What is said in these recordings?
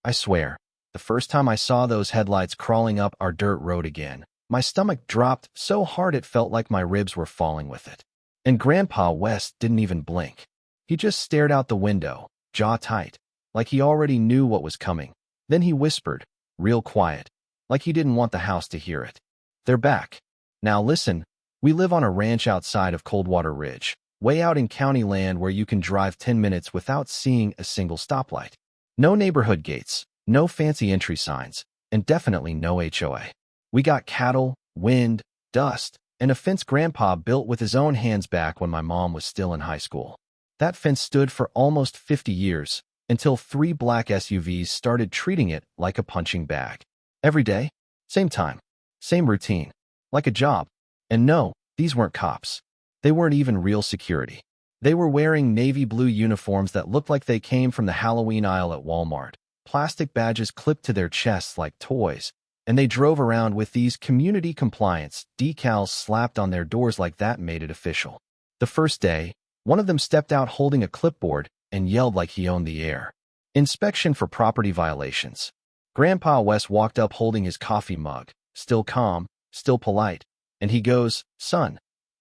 I swear, the first time I saw those headlights crawling up our dirt road again, my stomach dropped so hard it felt like my ribs were falling with it. And Grandpa West didn't even blink. He just stared out the window, jaw tight, like he already knew what was coming. Then he whispered, real quiet, like he didn't want the house to hear it. "They're back. Now listen, we live on a ranch outside of Coldwater Ridge, way out in county land where you can drive 10 minutes without seeing a single stoplight. No neighborhood gates, no fancy entry signs, and definitely no HOA. We got cattle, wind, dust, and a fence Grandpa built with his own hands back when my mom was still in high school. That fence stood for almost 50 years, until 3 black SUVs started treating it like a punching bag. Every day, same time, same routine, like a job. And no, these weren't cops. They weren't even real security. They were wearing navy blue uniforms that looked like they came from the Halloween aisle at Walmart, plastic badges clipped to their chests like toys, and they drove around with these community compliance decals slapped on their doors like that made it official. The first day, one of them stepped out holding a clipboard and yelled like he owned the air. "Inspection for property violations." Grandpa West walked up holding his coffee mug, still calm, still polite, and he goes, "Son,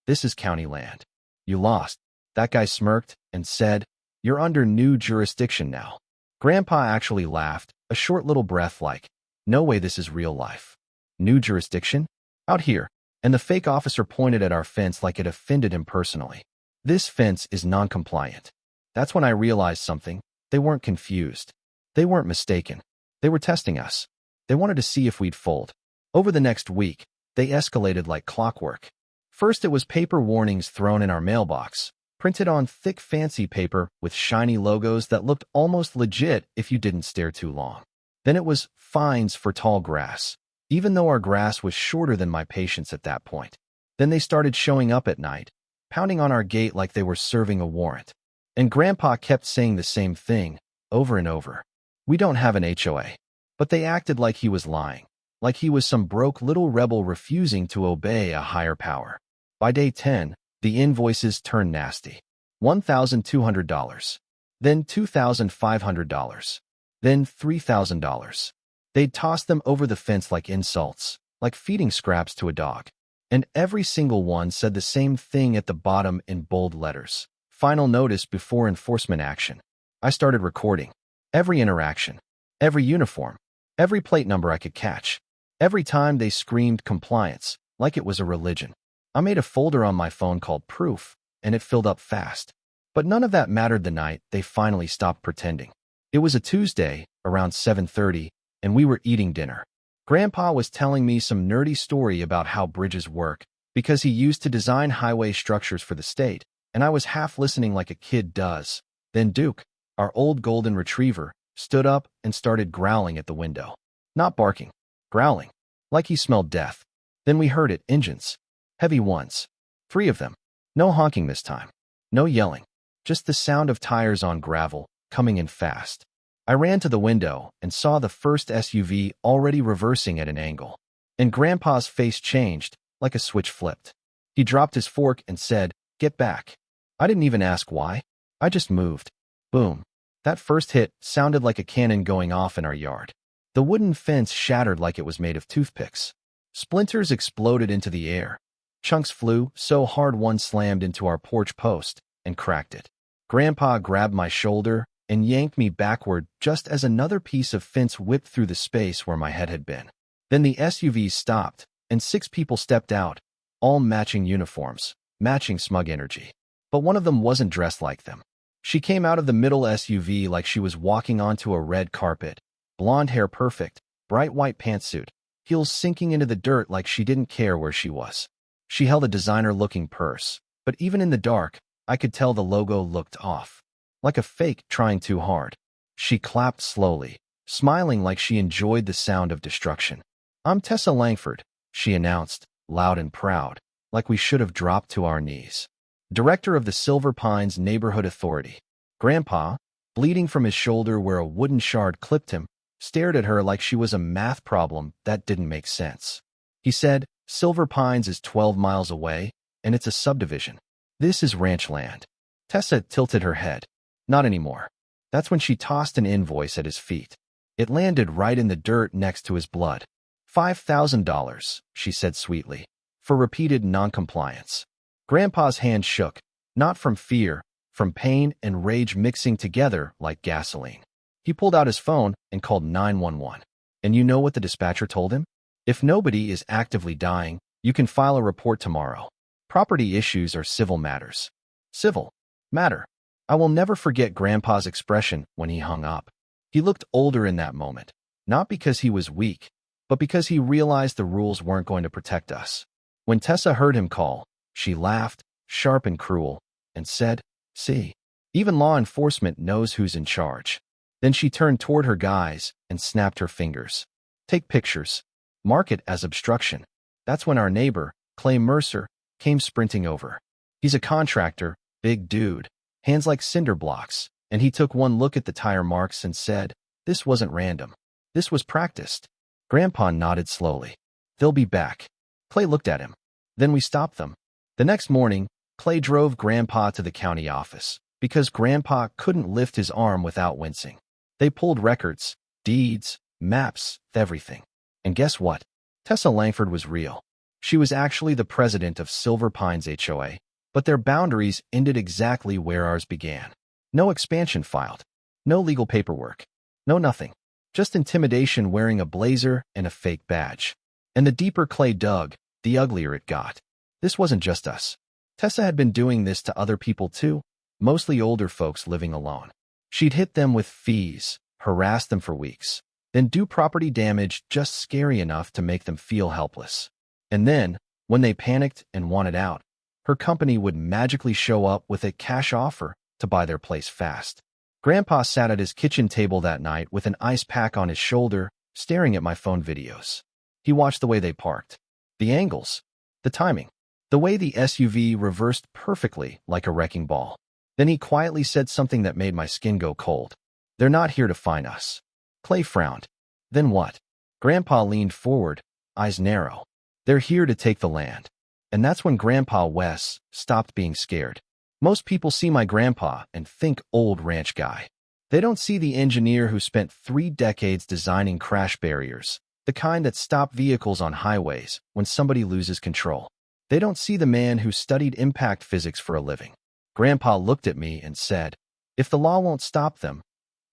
this is county land. You lost." That guy smirked and said, "You're under new jurisdiction now." Grandpa actually laughed, a short little breath like, "No way this is real life. New jurisdiction? Out here." And the fake officer pointed at our fence like it offended him personally. "This fence is non-compliant." That's when I realized something. They weren't confused. They weren't mistaken. They were testing us. They wanted to see if we'd fold. Over the next week, they escalated like clockwork. First, it was paper warnings thrown in our mailbox, printed on thick fancy paper with shiny logos that looked almost legit if you didn't stare too long. Then it was fines for tall grass, even though our grass was shorter than my patience at that point. Then they started showing up at night, pounding on our gate like they were serving a warrant. And Grandpa kept saying the same thing, over and over. "We don't have an HOA." But they acted like he was lying, like he was some broke little rebel refusing to obey a higher power. By day 10, the invoices turned nasty. $1,200, then $2,500, then $3,000. They'd toss them over the fence like insults, like feeding scraps to a dog. And every single one said the same thing at the bottom in bold letters. "Final notice before enforcement action." I started recording. Every interaction, every uniform, every plate number I could catch. Every time they screamed compliance, like it was a religion. I made a folder on my phone called Proof, and it filled up fast. But none of that mattered the night they finally stopped pretending. It was a Tuesday, around 7:30, and we were eating dinner. Grandpa was telling me some nerdy story about how bridges work, because he used to design highway structures for the state, and I was half listening like a kid does. Then Duke, our old golden retriever, stood up and started growling at the window. Not barking, growling, like he smelled death. Then we heard it, engines. Heavy ones. 3 of them. No honking this time. No yelling. Just the sound of tires on gravel, coming in fast. I ran to the window and saw the first SUV already reversing at an angle. And Grandpa's face changed, like a switch flipped. He dropped his fork and said, "Get back." I didn't even ask why. I just moved. Boom. That first hit sounded like a cannon going off in our yard. The wooden fence shattered like it was made of toothpicks. Splinters exploded into the air. Chunks flew so hard one slammed into our porch post and cracked it. Grandpa grabbed my shoulder and yanked me backward just as another piece of fence whipped through the space where my head had been. Then the SUV stopped, and 6 people stepped out, all matching uniforms, matching smug energy. But one of them wasn't dressed like them. She came out of the middle SUV like she was walking onto a red carpet, blonde hair perfect, bright white pantsuit, heels sinking into the dirt like she didn't care where she was. She held a designer-looking purse, but even in the dark, I could tell the logo looked off, like a fake trying too hard. She clapped slowly, smiling like she enjoyed the sound of destruction. "I'm Tessa Langford," she announced, loud and proud, like we should have dropped to our knees. "Director of the Silver Pines Neighborhood Authority." Grandpa, bleeding from his shoulder where a wooden shard clipped him, stared at her like she was a math problem that didn't make sense. He said, "Silver Pines is 12 miles away, and it's a subdivision. This is ranch land." Tessa tilted her head. "Not anymore." That's when she tossed an invoice at his feet. It landed right in the dirt next to his blood. $5,000, she said sweetly, for repeated noncompliance. Grandpa's hand shook, not from fear, from pain and rage mixing together like gasoline. He pulled out his phone and called 911. And you know what the dispatcher told him? If nobody is actively dying, you can file a report tomorrow. Property issues are civil matters. Civil matter. I will never forget Grandpa's expression when he hung up. He looked older in that moment, not because he was weak, but because he realized the rules weren't going to protect us. When Tessa heard him call, she laughed, sharp and cruel, and said, "See, even law enforcement knows who's in charge." Then she turned toward her guys and snapped her fingers. "Take pictures. Mark it as obstruction." That's when our neighbor, Clay Mercer, came sprinting over. He's a contractor, big dude, hands like cinder blocks, and he took one look at the tire marks and said, "This wasn't random. This was practiced." Grandpa nodded slowly. "They'll be back." Clay looked at him. Then we stopped them. The next morning, Clay drove Grandpa to the county office because Grandpa couldn't lift his arm without wincing. They pulled records, deeds, maps, everything. And guess what? Tessa Langford was real. She was actually the president of Silver Pines HOA, but their boundaries ended exactly where ours began. No expansion filed. No legal paperwork. No nothing. Just intimidation wearing a blazer and a fake badge. And the deeper Clay dug, the uglier it got. This wasn't just us. Tessa had been doing this to other people too, mostly older folks living alone. She'd hit them with fees, harass them for weeks, then do property damage just scary enough to make them feel helpless. And then, when they panicked and wanted out, her company would magically show up with a cash offer to buy their place fast. Grandpa sat at his kitchen table that night with an ice pack on his shoulder, staring at my phone videos. He watched the way they parked, the angles, the timing, the way the SUV reversed perfectly like a wrecking ball. Then he quietly said something that made my skin go cold. "They're not here to fine us." Clay frowned. "Then what?" Grandpa leaned forward, eyes narrow. "They're here to take the land." And that's when Grandpa Wes stopped being scared. Most people see my grandpa and think old ranch guy. They don't see the engineer who spent 3 decades designing crash barriers, the kind that stop vehicles on highways when somebody loses control. They don't see the man who studied impact physics for a living. Grandpa looked at me and said, "If the law won't stop them,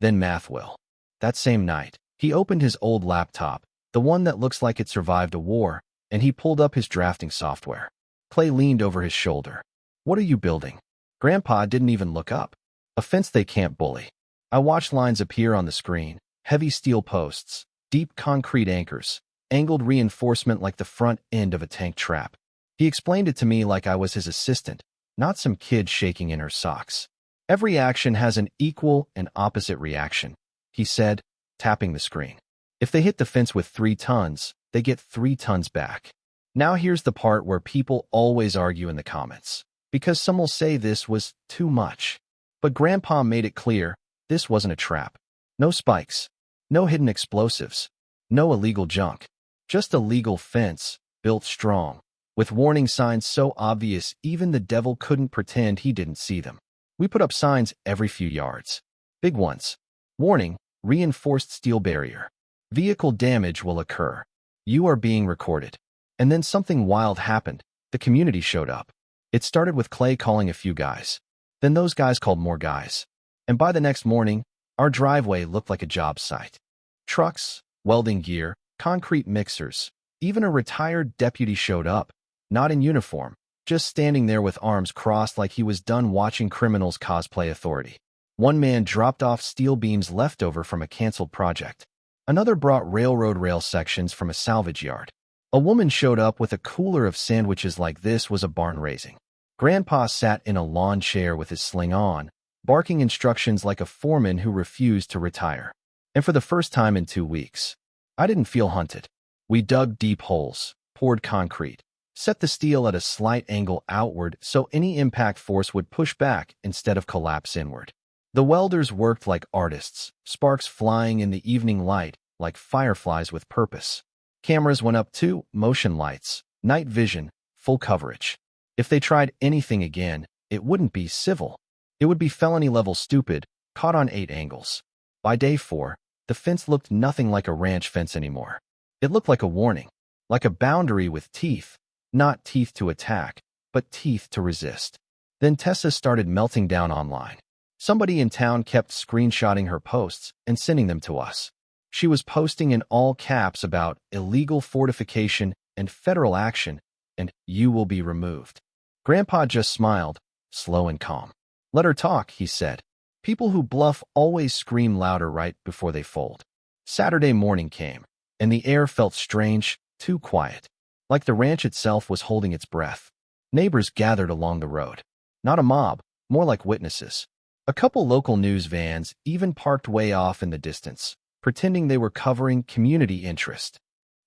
then math will." That same night, he opened his old laptop, the one that looks like it survived a war, and he pulled up his drafting software. Clay leaned over his shoulder. "What are you building?" Grandpa didn't even look up. "A fence they can't bully." I watched lines appear on the screen, heavy steel posts, deep concrete anchors, angled reinforcement like the front end of a tank trap. He explained it to me like I was his assistant, not some kid shaking in her socks. "Every action has an equal and opposite reaction," he said, tapping the screen. "If they hit the fence with 3 tons, they get 3 tons back." Now here's the part where people always argue in the comments, because some will say this was too much. But Grandpa made it clear, this wasn't a trap. No spikes, no hidden explosives, no illegal junk. Just a legal fence, built strong, with warning signs so obvious even the devil couldn't pretend he didn't see them. We put up signs every few yards. Big ones. Warning, reinforced steel barrier. Vehicle damage will occur. You are being recorded. And then something wild happened. The community showed up. It started with Clay calling a few guys. Then those guys called more guys. And by the next morning, our driveway looked like a job site. Trucks, welding gear, concrete mixers. Even a retired deputy showed up. Not in uniform, just standing there with arms crossed like he was done watching criminals cosplay authority. One man dropped off steel beams left over from a canceled project. Another brought railroad rail sections from a salvage yard. A woman showed up with a cooler of sandwiches like this was a barn raising. Grandpa sat in a lawn chair with his sling on, barking instructions like a foreman who refused to retire. And for the first time in 2 weeks, I didn't feel hunted. We dug deep holes, poured concrete, set the steel at a slight angle outward so any impact force would push back instead of collapse inward. The welders worked like artists, sparks flying in the evening light like fireflies with purpose. Cameras went up too, motion lights, night vision, full coverage. If they tried anything again, it wouldn't be civil. It would be felony level stupid, caught on 8 angles. By day 4, The fence looked nothing like a ranch fence anymore. It looked like a warning, like a boundary with teeth, not teeth to attack, but teeth to resist. Then Tessa started melting down online. Somebody in town kept screenshotting her posts and sending them to us. She was posting in all caps about illegal fortification and federal action, and you will be removed. Grandpa just smiled, slow and calm. Let her talk, he said. People who bluff always scream louder right before they fold. Saturday morning came, and the air felt strange, too quiet, like the ranch itself was holding its breath. Neighbors gathered along the road. Not a mob, more like witnesses. A couple local news vans even parked way off in the distance, pretending they were covering community interest.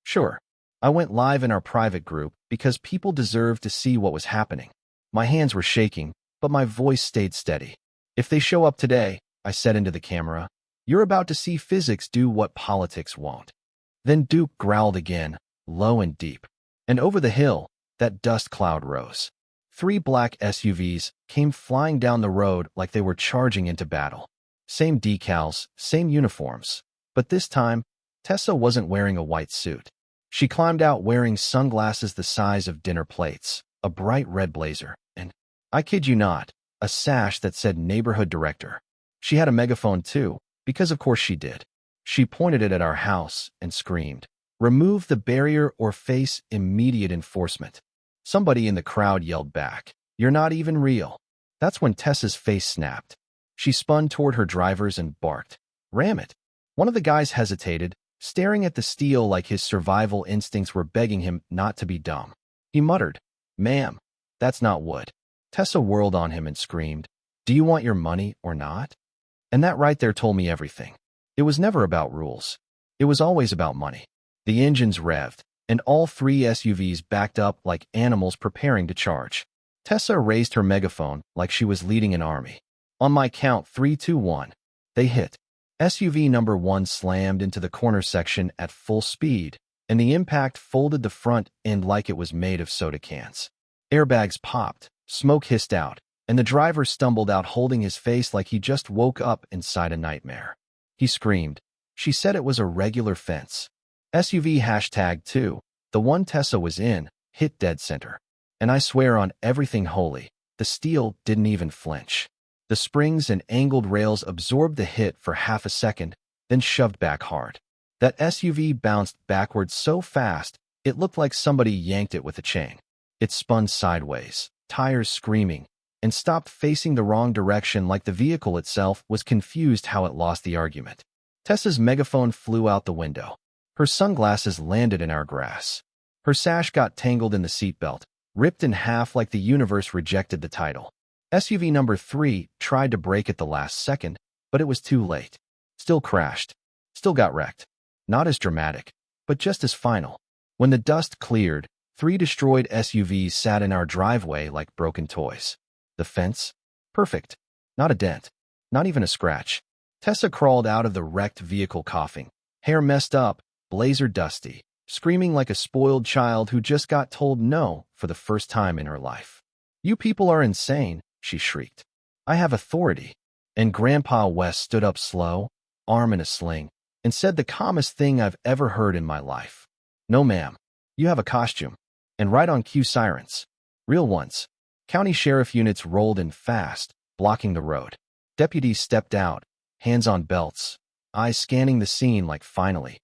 Sure, I went live in our private group because people deserved to see what was happening. My hands were shaking, but my voice stayed steady. If they show up today, I said into the camera, you're about to see physics do what politics won't. Then Duke growled again, low and deep. And over the hill, that dust cloud rose. 3 black SUVs came flying down the road like they were charging into battle. Same decals, same uniforms. But this time, Tessa wasn't wearing a white suit. She climbed out wearing sunglasses the size of dinner plates, a bright red blazer, and, I kid you not, a sash that said neighborhood director. She had a megaphone too, because of course she did. She pointed it at our house and screamed, "Remove the barrier or face immediate enforcement." Somebody in the crowd yelled back, "You're not even real." That's when Tessa's face snapped. She spun toward her drivers and barked, "Ram it." One of the guys hesitated, staring at the steel like his survival instincts were begging him not to be dumb. He muttered, "Ma'am, that's not wood." Tessa whirled on him and screamed, "Do you want your money or not?" And that right there told me everything. It was never about rules. It was always about money. The engines revved, and all 3 SUVs backed up like animals preparing to charge. Tessa raised her megaphone like she was leading an army. On my count 3, 2, 1, they hit. SUV number 1 slammed into the corner section at full speed, and the impact folded the front end like it was made of soda cans. Airbags popped, smoke hissed out, and the driver stumbled out holding his face like he just woke up inside a nightmare. He screamed. She said it was a regular fence. SUV #2, the one Tessa was in, hit dead center. And I swear on everything holy, the steel didn't even flinch. The springs and angled rails absorbed the hit for half a second, then shoved back hard. That SUV bounced backwards so fast, it looked like somebody yanked it with a chain. It spun sideways, tires screaming, and stopped facing the wrong direction like the vehicle itself was confused how it lost the argument. Tessa's megaphone flew out the window. Her sunglasses landed in our grass. Her sash got tangled in the seatbelt, ripped in half like the universe rejected the title. SUV number 3 tried to brake at the last second, but it was too late. Still crashed. Still got wrecked. Not as dramatic, but just as final. When the dust cleared, 3 destroyed SUVs sat in our driveway like broken toys. The fence? Perfect. Not a dent. Not even a scratch. Tessa crawled out of the wrecked vehicle coughing, hair messed up, blazer dusty, screaming like a spoiled child who just got told no for the first time in her life. "You people are insane," she shrieked. "I have authority." And Grandpa West stood up slow, arm in a sling, and said the calmest thing I've ever heard in my life. "No, ma'am. You have a costume. And right on cue sirens. Real ones." County sheriff units rolled in fast, blocking the road. Deputies stepped out, hands on belts, eyes scanning the scene like finally,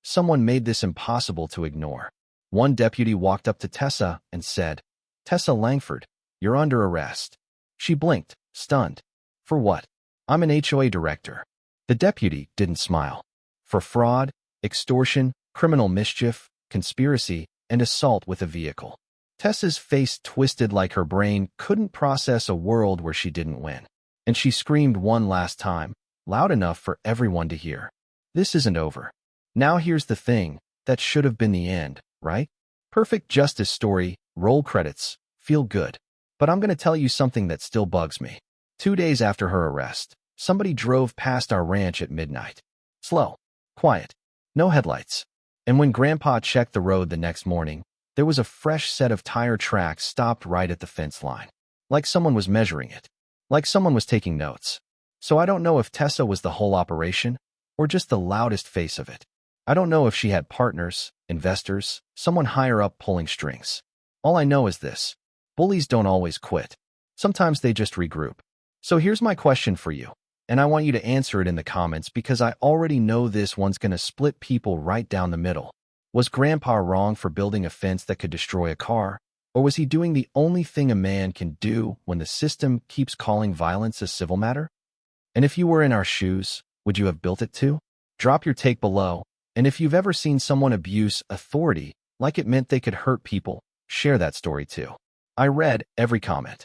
someone made this impossible to ignore. One deputy walked up to Tessa and said, "Tessa Langford, you're under arrest." She blinked, stunned. "For what?" "I'm an HOA director." The deputy didn't smile. "For fraud, extortion, criminal mischief, conspiracy, and assault with a vehicle." Tessa's face twisted like her brain couldn't process a world where she didn't win. And she screamed one last time, loud enough for everyone to hear. "This isn't over. Now here's the thing, that should have been the end, right? Perfect justice story, roll credits, feel good. But I'm going to tell you something that still bugs me." 2 days after her arrest, somebody drove past our ranch at midnight. Slow, quiet, no headlights. And when Grandpa checked the road the next morning, there was a fresh set of tire tracks stopped right at the fence line. Like someone was measuring it. Like someone was taking notes. So I don't know if Tessa was the whole operation, or just the loudest face of it. I don't know if she had partners, investors, someone higher up pulling strings. All I know is this: bullies don't always quit. Sometimes they just regroup. So here's my question for you, and I want you to answer it in the comments because I already know this one's gonna split people right down the middle. Was Grandpa wrong for building a fence that could destroy a car? Or was he doing the only thing a man can do when the system keeps calling violence a civil matter? And if you were in our shoes, would you have built it too? Drop your take below, and if you've ever seen someone abuse authority like it meant they could hurt people, share that story too. I read every comment.